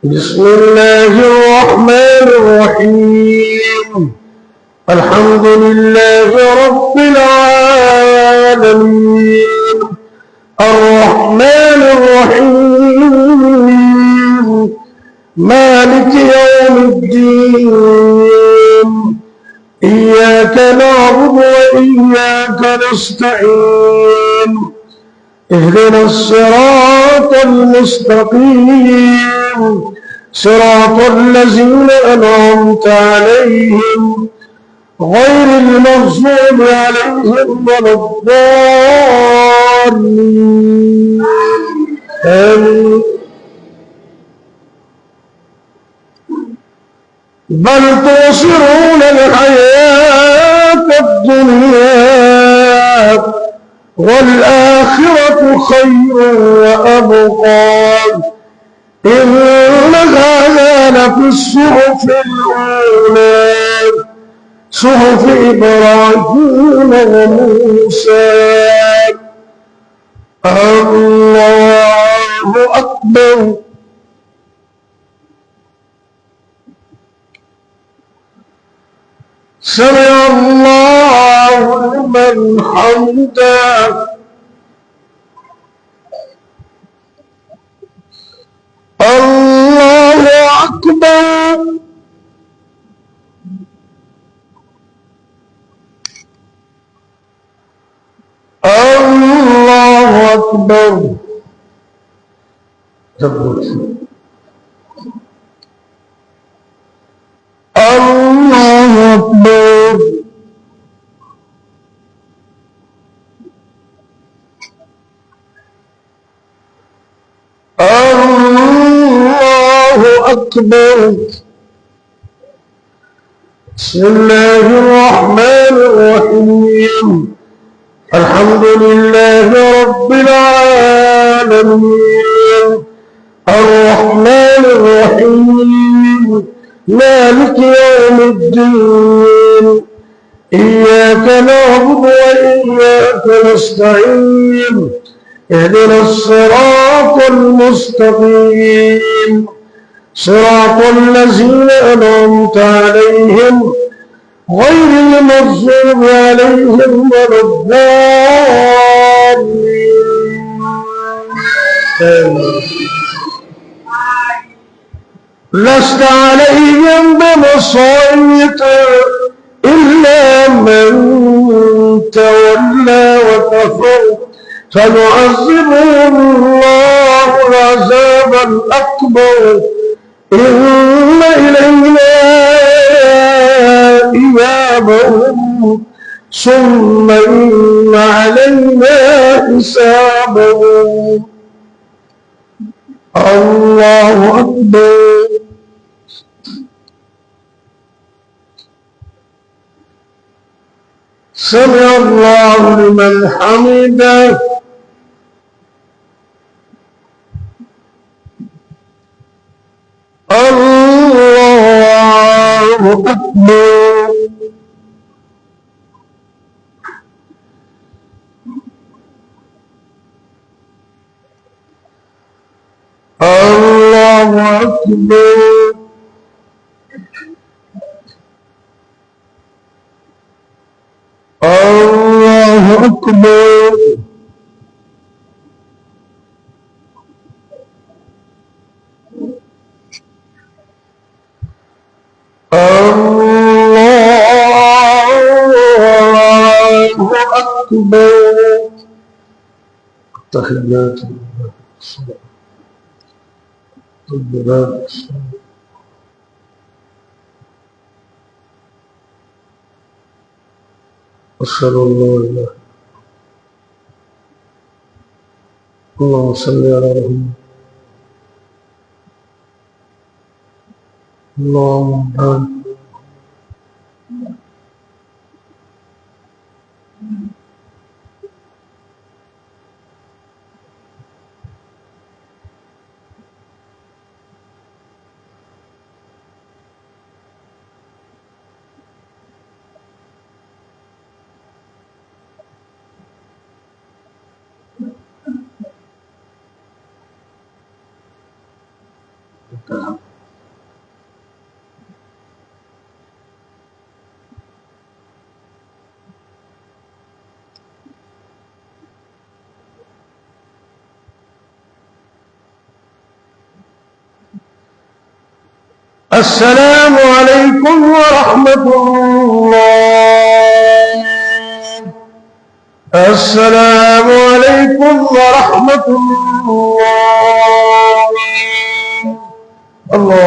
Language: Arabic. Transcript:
بسم الله الرحمن الرحيم. الحمد لله رب العالمين، الرحمن الرحيم، مالك يوم الدين. إياك نعبد وإياك نستعين، اهدنا الصراط المستقيم، صراط الذين أنعمت عليهم غير المغضوب عليهم ولا الضالين. آمين. بل تؤثرون الحياة الدنيا والآخرة خير وأبقى. إن هذا لفي الصحف الأولى، صحف إبراهيم وموسى. الله أكبر. سمع الله لمن حمده. الله أكبر. الله أكبر. الله أكبر. الله أكبر. بسم الله الرحمن الرحيم. الحمد لله رب العالمين، الرحمن الرحيم، مالك يوم الدين. إياك نعبد وإياك نستعين، اهدنا الصراط المستقيم، صراط الذين أنعمت عليهم غير المغضوب عليهم ولا الضالين. لست عليهم بمسيطر إلا من تولى وكفر، فيعذبه الله العذاب الأكبر. إن إلينا إيابهم ثم إن علينا حسابهم. الله أكبر. سمع الله لمن حمده. الله أكبر. الله أكبر. الله أكبر. الله أكبر. تحيات الله الصلاة. أشهد أن لا إله. اللهم صل على محمد. اللهم بارك. السلام عليكم ورحمة الله. السلام عليكم ورحمة الله. الله